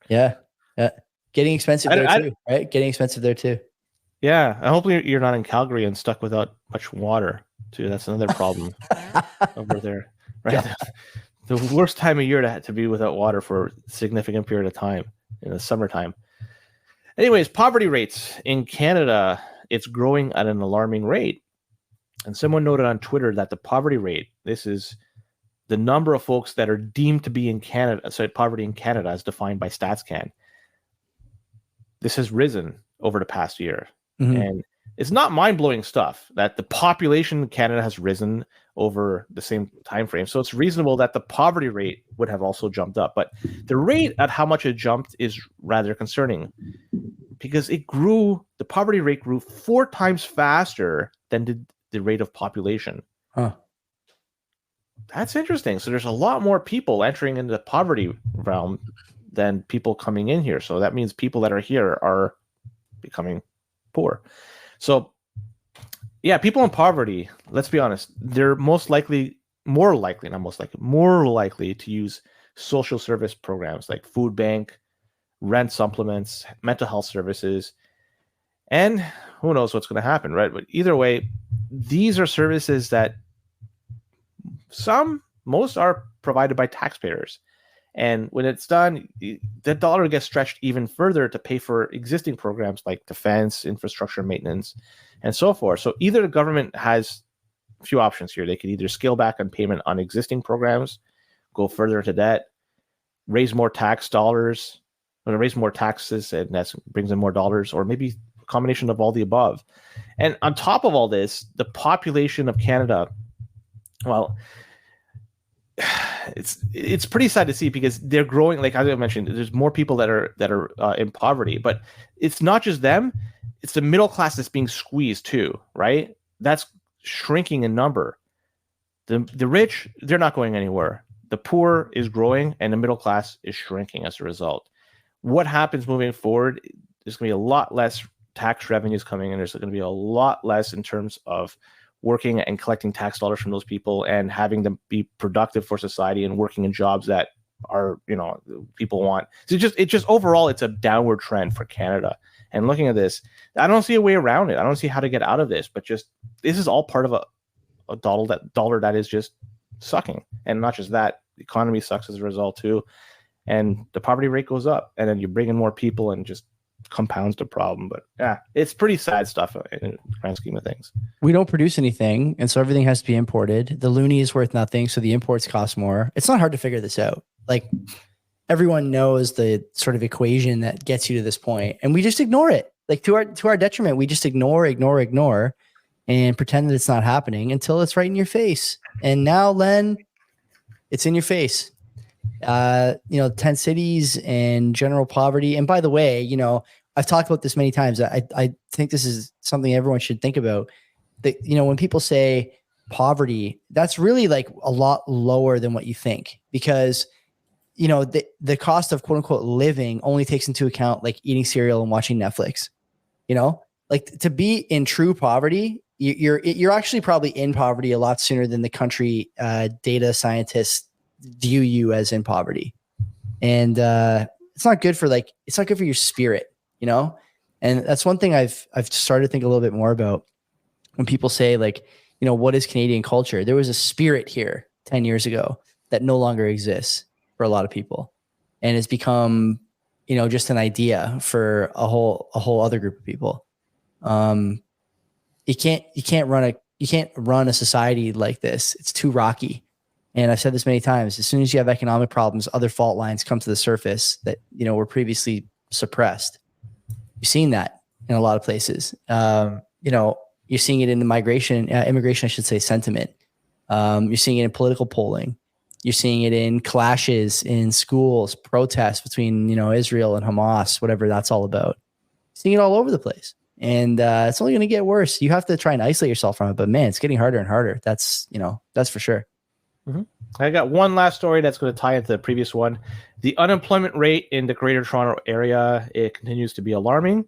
Speaker 1: Yeah. Getting expensive too, right? Getting expensive there too.
Speaker 2: Yeah. I hope you're not in Calgary and stuck without much water too. That's another problem over there. Right? Yeah. The worst time of year to be without water for a significant period of time in the summertime. Anyways, poverty rates in Canada, it's growing at an alarming rate. And someone noted on Twitter that the poverty rate, this is the number of folks that are deemed to be in Canada, so poverty in Canada as defined by StatsCan. This has risen over the past year. Mm-hmm. And it's not mind-blowing stuff that the population in Canada has risen over the same time frame. So it's reasonable that the poverty rate would have also jumped up. But the rate at how much it jumped is rather concerning because the poverty rate grew 4 times faster than the rate of population.
Speaker 1: Huh.
Speaker 2: That's interesting. So there's a lot more people entering into the poverty realm than people coming in here. So that means people that are here are becoming poor. So yeah, people in poverty, let's be honest, they're more likely to use social service programs like food bank, rent supplements, mental health services, and who knows what's going to happen, right? But either way, these are services that most are provided by taxpayers. And when it's done, the dollar gets stretched even further to pay for existing programs like defense, infrastructure maintenance, and so forth. So either the government has a few options here. They could either scale back on payment on existing programs, go further into debt, raise more tax dollars, or raise more taxes, and that brings in more dollars, or maybe a combination of all the above. And on top of all this, the population of Canada, well, it's pretty sad to see because they're growing. Like as I mentioned, there's more people that are in poverty, but it's not just them; it's the middle class that's being squeezed too, right? That's shrinking in number. The rich, they're not going anywhere. The poor is growing, and the middle class is shrinking as a result. What happens moving forward? There's going to be a lot less tax revenues coming in. There's going to be a lot less in terms of working and collecting tax dollars from those people and having them be productive for society and working in jobs that are, people want. So it just overall, it's a downward trend for Canada. And looking at this, I don't see a way around it. I don't see how to get out of this, but just this is all part of a dollar that is just sucking. And not just that, the economy sucks as a result too. And the poverty rate goes up, and then you bring in more people and just compounds the problem. But yeah, it's pretty sad stuff in the grand scheme of things.
Speaker 1: We don't produce anything, and so everything has to be imported. The loonie is worth nothing, so the imports cost more. It's not hard to figure this out. Like, everyone knows the sort of equation that gets you to this point, and we just ignore it. Like, to our detriment, we just ignore, and pretend that it's not happening until it's right in your face. And now, Len, it's in your face. 10 cities and general poverty. And by the way, I've talked about this many times. I think this is something everyone should think about. That, when people say poverty, that's really like a lot lower than what you think, because, the cost of quote unquote living only takes into account like eating cereal and watching Netflix. Like, to be in true poverty, you're actually probably in poverty a lot sooner than the country data scientists view you as in poverty. And it's not good for your spirit, and that's one thing I've started to think a little bit more about when people say, like, what is Canadian culture? There was a spirit here 10 years ago that no longer exists for a lot of people, and it's become just an idea for a whole other group of people. You can't run a society like this. It's too rocky. And I've said this many times, as soon as you have economic problems, other fault lines come to the surface that, were previously suppressed. You've seen that in a lot of places. You're seeing it in the immigration, I should say, sentiment. You're seeing it in political polling. You're seeing it in clashes in schools, protests between, Israel and Hamas, whatever that's all about. You're seeing it all over the place. And it's only going to get worse. You have to try and isolate yourself from it. But man, it's getting harder and harder. That's for sure.
Speaker 2: Mm-hmm. I got one last story that's going to tie into the previous one. The unemployment rate in the Greater Toronto Area, it continues to be alarming.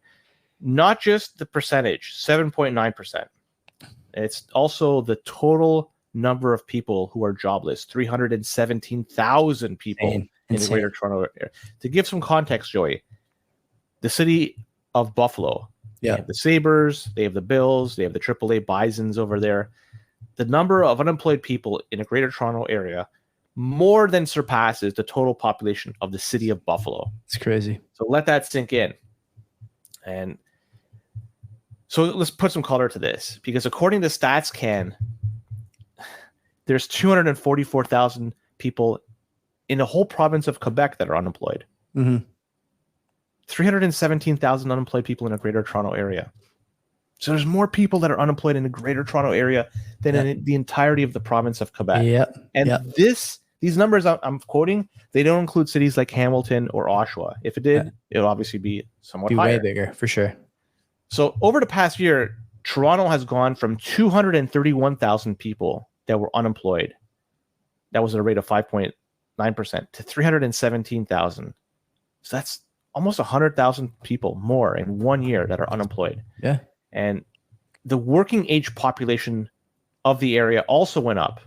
Speaker 2: Not just the percentage, 7.9%. It's also the total number of people who are jobless, 317,000 people in the Greater Toronto Area. To give some context, Joey, the city of Buffalo, they have the Sabres, they have the Bills, they have the AAA Bisons over there. The number of unemployed people in the Greater Toronto Area more than surpasses the total population of the city of Buffalo.
Speaker 1: It's crazy.
Speaker 2: So let that sink in. And so let's put some color to this, because according to StatsCan, there's 244,000 people in the whole province of Quebec that are unemployed.
Speaker 1: Mm-hmm.
Speaker 2: 317,000 unemployed people in the Greater Toronto Area. So there's more people that are unemployed in the Greater Toronto Area than in the entirety of the province of Quebec. These numbers I'm quoting, they don't include cities like Hamilton or Oshawa. If it did, it would obviously be somewhat higher.
Speaker 1: Way bigger, for sure.
Speaker 2: So over the past year, Toronto has gone from 231,000 people that were unemployed. That was at a rate of 5.9% to 317,000. So that's almost 100,000 people more in 1 year that are unemployed.
Speaker 1: Yeah.
Speaker 2: And the working age population of the area also went up.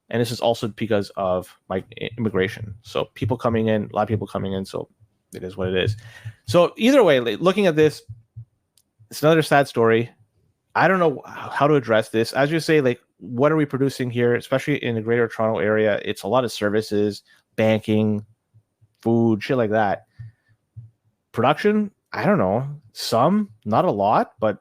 Speaker 2: And this is also because of like immigration. So people coming in, a lot of people coming in. So it is what it is. So either way, looking at this, it's another sad story. I don't know how to address this. As you say, like, what are we producing here, especially in the Greater Toronto area? It's a lot of services, banking, food, shit like that. Production, I don't know. Some, not a lot, but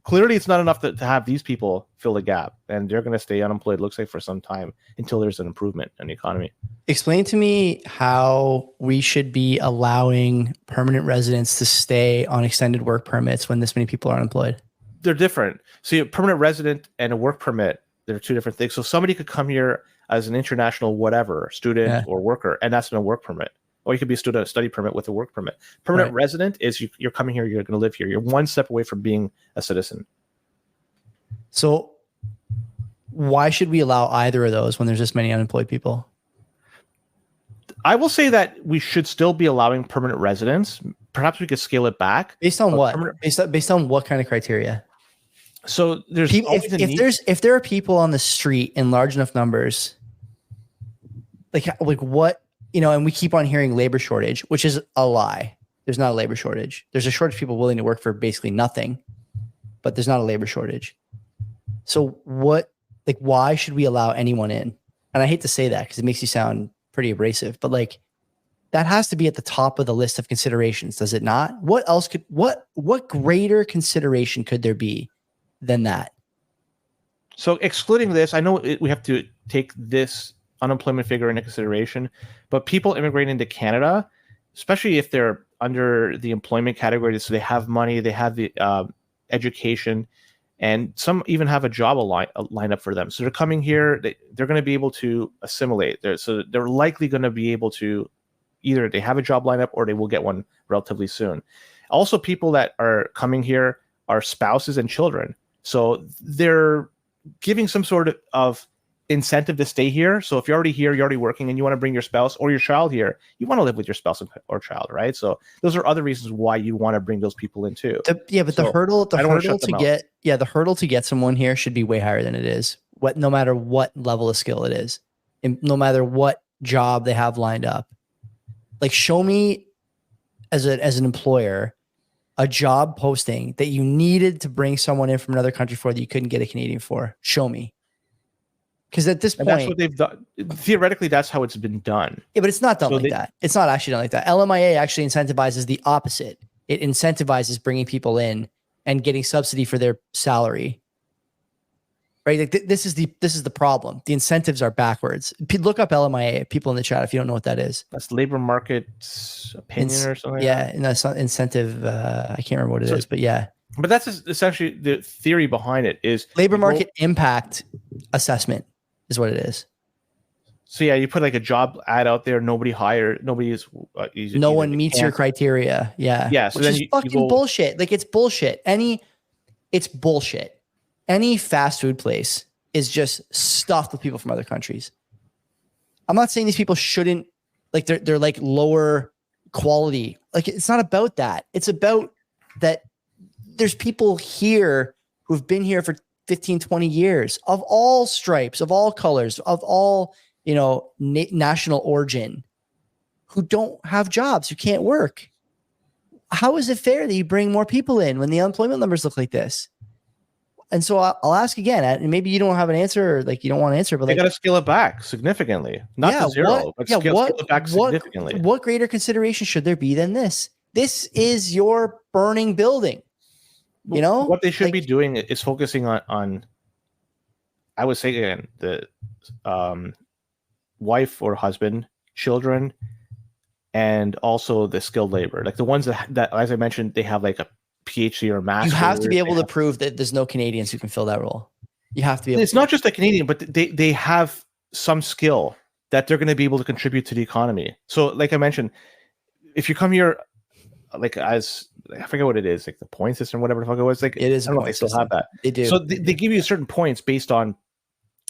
Speaker 2: clearly it's not enough to have these people fill the gap. And they're going to stay unemployed, looks like, for some time until there's an improvement in the economy.
Speaker 1: Explain to me how we should be allowing permanent residents to stay on extended work permits when this many people are unemployed.
Speaker 2: They're different. See, a permanent resident and a work permit, they're two different things. So somebody could come here as an international whatever, student or worker, and that's in a work permit. Or you could be a student, a study permit with a work permit. Permanent resident is you're coming here, you're going to live here. You're one step away from being a citizen.
Speaker 1: So why should we allow either of those when there's this many unemployed people?
Speaker 2: I will say that we should still be allowing permanent residents. Perhaps we could scale it back.
Speaker 1: Based on what? Based on what kind of criteria?
Speaker 2: So there's
Speaker 1: people, if there are people on the street in large enough numbers, like what, you know, and we keep on hearing labor shortage, which is a lie. There's not a labor shortage. There's a shortage of people willing to work for basically nothing, but there's not a labor shortage. So what, like, why should we allow anyone in? And I hate to say that because it makes you sound pretty abrasive, but like, that has to be at the top of the list of considerations, does it not? What else could, what greater consideration could there be than that?
Speaker 2: So excluding this, I know we have to take this unemployment figure into consideration, but people immigrating to Canada, especially if they're under the employment category, so they have money, they have the education, and some even have a job lined up for them. So they're coming here, they're going to be able to assimilate. So they're likely going to be able to either they have a job lined up or they will get one relatively soon. Also, people that are coming here are spouses and children. So they're giving some sort of incentive to stay here. So if you're already here, you're already working, and you want to bring your spouse or your child here, you want to live with your spouse or child, right? So those are other reasons why you want to bring those people in too.
Speaker 1: The hurdle to get someone here should be way higher than it is. No matter what level of skill it is, and no matter what job they have lined up. Like, show me as an employer a job posting that you needed to bring someone in from another country for that you couldn't get a Canadian for. Show me. Because at this point,
Speaker 2: that's what they've done. Theoretically, that's how it's been done.
Speaker 1: Yeah, but it's not done like that. It's not actually done like that. LMIA actually incentivizes the opposite. It incentivizes bringing people in and getting subsidy for their salary. Right? Like this is the problem. The incentives are backwards. Look up LMIA, people in the chat, if you don't know what that is.
Speaker 2: That's labor market opinion or something.
Speaker 1: Yeah, and that's not incentive. I can't remember what it is, but yeah.
Speaker 2: But that's essentially the theory behind it is
Speaker 1: labor market impact assessment is what it is.
Speaker 2: So yeah, you put like a job ad out there, no one
Speaker 1: meets your criteria. Yeah.
Speaker 2: Yeah. So
Speaker 1: which is fucking bullshit. Like, it's bullshit. It's bullshit. Any fast food place is just stuffed with people from other countries. I'm not saying these people shouldn't, like, they're like lower quality. Like, it's not about that. It's about that there's people here who've been here for 15, 20 years of all stripes, of all colors, of all, national origin, who don't have jobs, who can't work. How is it fair that you bring more people in when the unemployment numbers look like this? And so I'll ask again, and maybe you don't have an answer, or like you don't want to answer, but
Speaker 2: they got to scale it back significantly, not to zero, but scale it back significantly.
Speaker 1: What greater consideration should there be than this? This is your burning building.
Speaker 2: What they should be doing is focusing on I would say, again, the wife or husband, children, and also the skilled labor, like the ones that, as I mentioned, they have like a PhD or master's.
Speaker 1: You have to be able to prove that there's no Canadians who can fill that role. You have to be able
Speaker 2: It's not just a Canadian, but they have some skill that they're going to be able to contribute to the economy. So like I mentioned, if you come here, like, as I forget what it is, like the point system, whatever the fuck it was, like,
Speaker 1: it is.
Speaker 2: I don't know if they still have that.
Speaker 1: They do.
Speaker 2: So they give you certain points based on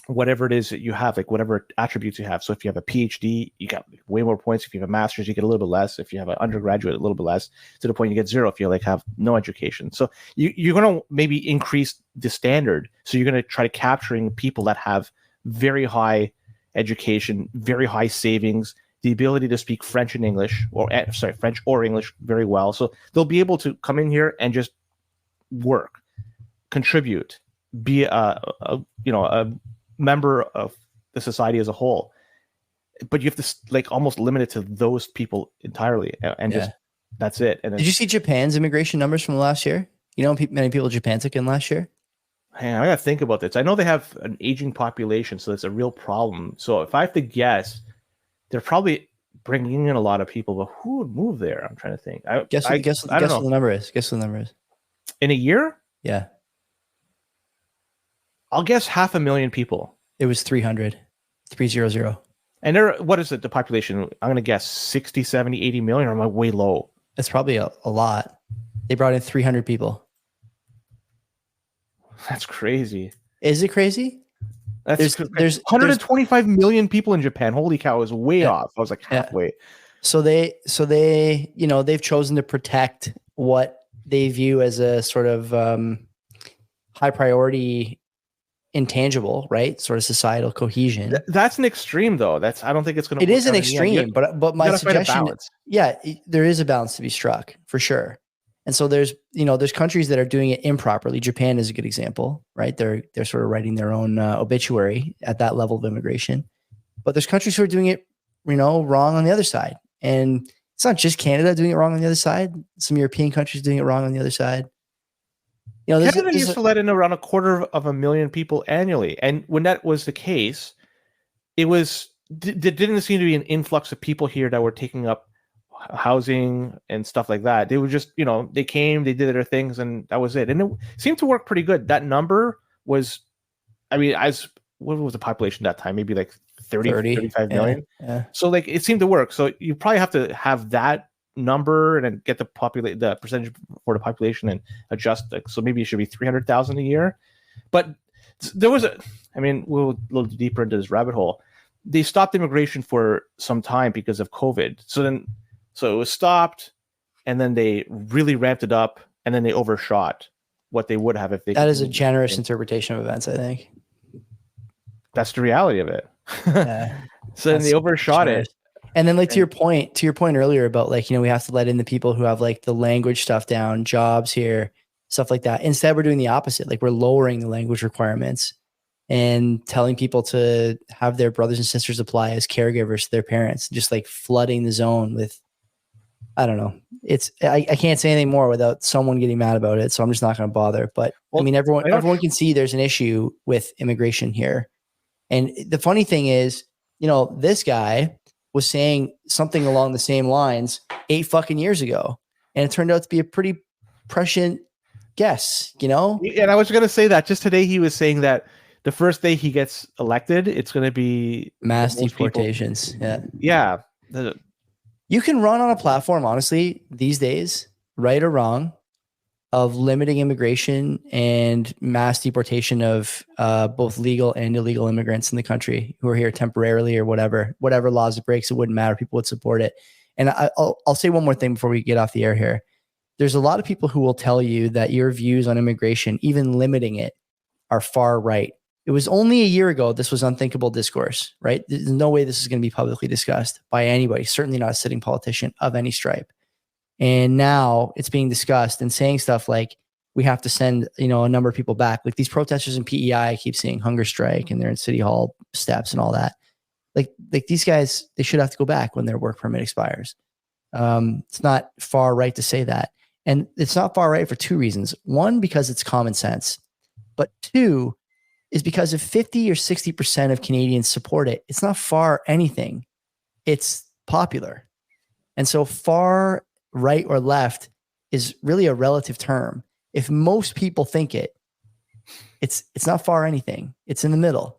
Speaker 2: whatever it is that you have, like whatever attributes you have. So if you have a PhD, you got way more points. If you have a master's, you get a little bit less. If you have an undergraduate, a little bit less, to the point you get zero if you like have no education. So you're going to maybe increase the standard. So you're going to try to capturing people that have very high education, very high savings, the ability to speak French and English, French or English very well. So they'll be able to come in here and just work, contribute, be a member of the society as a whole. But you have to like almost limit it to those people entirely, and just that's it. And
Speaker 1: did you see Japan's immigration numbers from last year? You know, many people Japan took in last year.
Speaker 2: Man, I gotta think about this. I know they have an aging population, so it's a real problem. So if I have to guess, they're probably bringing in a lot of people, but who would move there? I'm trying to think.
Speaker 1: Guess what the number is. Guess what the number is.
Speaker 2: In a year?
Speaker 1: Yeah.
Speaker 2: I'll guess 500,000 people.
Speaker 1: It was 300.
Speaker 2: And what is it, the population? I'm going to guess 60, 70, 80 million, or am I way low?
Speaker 1: That's probably a lot. They brought in 300 people.
Speaker 2: That's crazy.
Speaker 1: Is it crazy?
Speaker 2: There's 125 million people in Japan. Holy cow, it was way off. I was like halfway.
Speaker 1: Yeah. So they, they've chosen to protect what they view as a sort of high priority intangible, right? Sort of societal cohesion.
Speaker 2: That's an extreme, though. I don't think it's going to.
Speaker 1: It is an extreme, but my suggestion, there is a balance to be struck for sure. And so there's countries that are doing it improperly. Japan is a good example, right? They're sort of writing their own obituary at that level of immigration. But there's countries who are doing it, wrong on the other side. And it's not just Canada doing it wrong on the other side. Some European countries doing it wrong on the other side.
Speaker 2: Canada used to let in around 250,000 people annually, and when that was the case, there didn't seem to be an influx of people here that were taking up housing and stuff like that. They were just, they came, they did their things, and that was it. And it seemed to work pretty good. That number was, what was the population that time? Maybe like 35 million.
Speaker 1: Yeah.
Speaker 2: So like it seemed to work. So you probably have to have that number and then get the percentage for the population and adjust. So maybe it should be 300,000 a year. But there was we'll a little deeper into this rabbit hole. They stopped immigration for some time because of COVID. So it was stopped, and then they really ramped it up, and then they overshot what they would have if they.
Speaker 1: That is a generous interpretation of events, I think.
Speaker 2: That's the reality of it. So then they overshot it.
Speaker 1: And then to your point earlier about we have to let in the people who have the language stuff down, jobs here, stuff like that. Instead, we're doing the opposite. We're lowering the language requirements and telling people to have their brothers and sisters apply as caregivers to their parents, just flooding the zone with, I don't know. I can't say anything more without someone getting mad about it. So I'm just not going to bother. But everyone can see there's an issue with immigration here. And the funny thing is, this guy was saying something along the same lines 8 fucking years ago. And it turned out to be a pretty prescient guess, And
Speaker 2: I was going to say that just today he was saying that the first day he gets elected, it's going to be
Speaker 1: mass deportations.
Speaker 2: Yeah.
Speaker 1: You can run on a platform, honestly, these days, right or wrong, of limiting immigration and mass deportation of both legal and illegal immigrants in the country who are here temporarily or whatever laws it breaks, it wouldn't matter. People would support it. And I'll say one more thing before we get off the air here. There's a lot of people who will tell you that your views on immigration, even limiting it, are far right. It was only a year ago this was unthinkable discourse, right? There's no way this is going to be publicly discussed by anybody, certainly not a sitting politician of any stripe. And now it's being discussed and saying stuff like we have to send, a number of people back. Like these protesters in PEI, I keep seeing hunger strike and they're in City Hall steps and all that. Like these guys, they should have to go back when their work permit expires. It's not far right to say that. And it's not far right for two reasons. One, because it's common sense. But two, is because if 50 or 60% of Canadians support it, it's not far anything. It's popular. And so far right or left is really a relative term. If most people think it, it's not far anything. It's in the middle.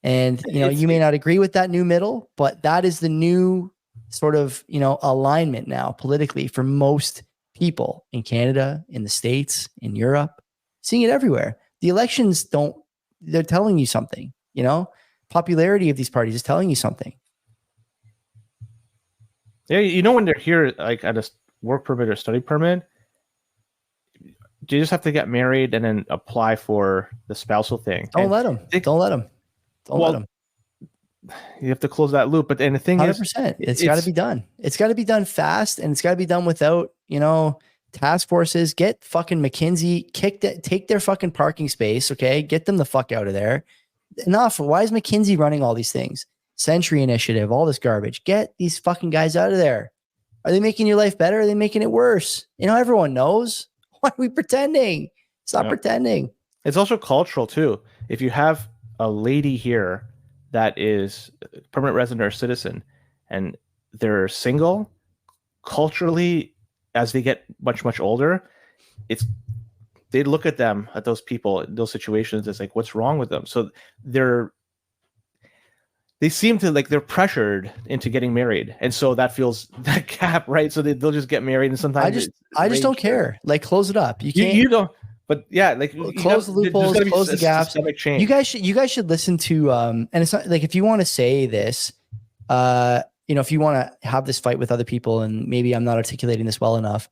Speaker 1: And, you may not agree with that new middle, but that is the new sort of, alignment now politically for most people in Canada, in the States, in Europe, seeing it everywhere. The elections they're telling you something. Popularity of these parties is telling you something.
Speaker 2: Yeah, when they're here, like at a work permit or study permit, you just have to get married and then apply for the spousal thing.
Speaker 1: Don't let them. Don't let them.
Speaker 2: You have to close that loop. But the thing
Speaker 1: 100%. It's got to be done. It's got to be done fast, and it's got to be done without, task forces. Get fucking McKinsey, take their fucking parking space. Okay. Get them the fuck out of there. Enough. Why is McKinsey running all these things? Century Initiative, all this garbage. Get these fucking guys out of there. Are they making your life better? Are they making it worse? Everyone knows. Why are we pretending? Stop pretending.
Speaker 2: It's also cultural too. If you have a lady here that is a permanent resident or citizen and they're single, culturally, as they get much, much older, they look at those people in those situations as like, what's wrong with them? So they seem to like they're pressured into getting married, and so that fills that gap, right? So they'll just get married, and sometimes
Speaker 1: I just don't care. Like, close it up. You can't.
Speaker 2: You don't. But yeah, like
Speaker 1: close the loopholes, close the gaps.
Speaker 2: Change.
Speaker 1: You guys should listen to and it's not like if you want to say this, if you want to have this fight with other people, and maybe I'm not articulating this well enough,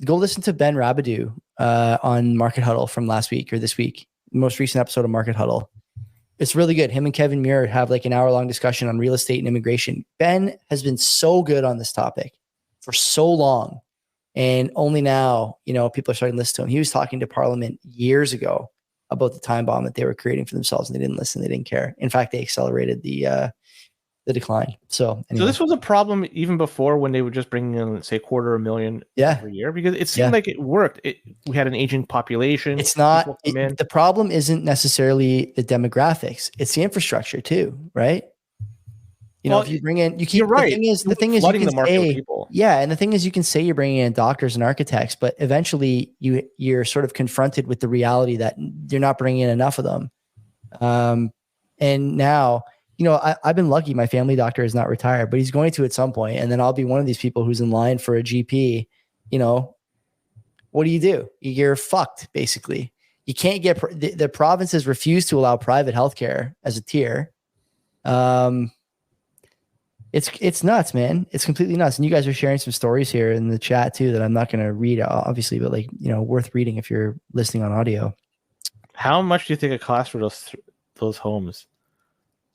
Speaker 1: go listen to Ben Rabideau on Market Huddle from last week or this week, most recent episode of Market Huddle. It's really good. Him and Kevin Muir have like an hour-long discussion on real estate and immigration. Ben has been so good on this topic for so long. And only now, people are starting to listen to him. He was talking to Parliament years ago about the time bomb that they were creating for themselves, and they didn't listen. They didn't care. In fact, they accelerated the decline. So
Speaker 2: this was a problem even before, when they were just bringing in, say, $250,000 every year, because it seemed like it worked. We had an aging population.
Speaker 1: It's not the problem isn't necessarily the demographics; it's the infrastructure too, right? If you bring in, you keep. You're right. The thing is, you can say, and the thing is, you can say you're bringing in doctors and architects, but eventually you're sort of confronted with the reality that you're not bringing in enough of them. And now, I've been lucky. My family doctor is not retired, but he's going to at some point, and then I'll be one of these people who's in line for a GP. What do? You're fucked, basically. You can't get the provinces refuse to allow private healthcare as a tier. It's nuts, man. It's completely nuts. And you guys are sharing some stories here in the chat too that I'm not going to read, obviously, but worth reading if you're listening on audio.
Speaker 2: How much do you think it costs for those homes?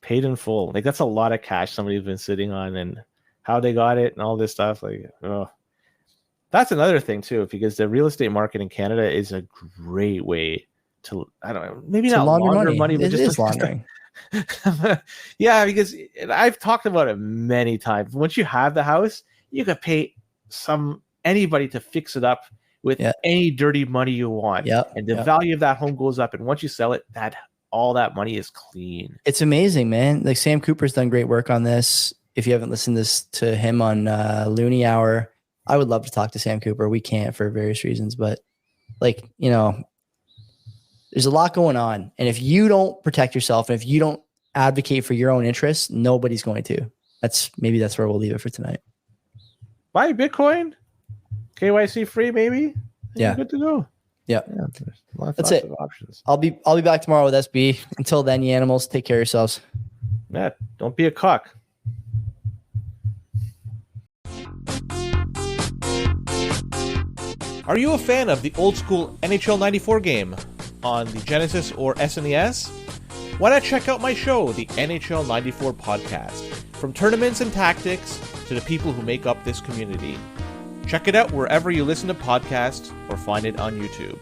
Speaker 2: Paid in full. Like, that's a lot of cash somebody's been sitting on, and how they got it and all this stuff. Like, that's another thing too, because the real estate market in Canada is a great way to, I don't know, maybe not launder money, but just laundering. Yeah, because I've talked about it many times. Once you have the house, you can pay anybody to fix it up with any dirty money you want. And the value of that home goes up. And once you sell it, all that money is clean.
Speaker 1: It's amazing, man. Like, Sam Cooper's done great work on this. If you haven't listened to him on Looney Hour, I would love to talk to Sam Cooper. We can't for various reasons, but there's a lot going on. And if you don't protect yourself, and if you don't advocate for your own interests, nobody's going to. That's where we'll leave it for tonight.
Speaker 2: Buy Bitcoin, KYC free, maybe.
Speaker 1: Yeah,
Speaker 2: good to go.
Speaker 1: Yeah, that's it. Options. I'll be back tomorrow with SB. Until then, you animals, take care of yourselves.
Speaker 2: Yeah, don't be a cock. Are you a fan of the old school NHL 94 game on the Genesis or SNES? Why not check out my show, the NHL 94 podcast? From tournaments and tactics to the people who make up this community. Check it out wherever you listen to podcasts or find it on YouTube.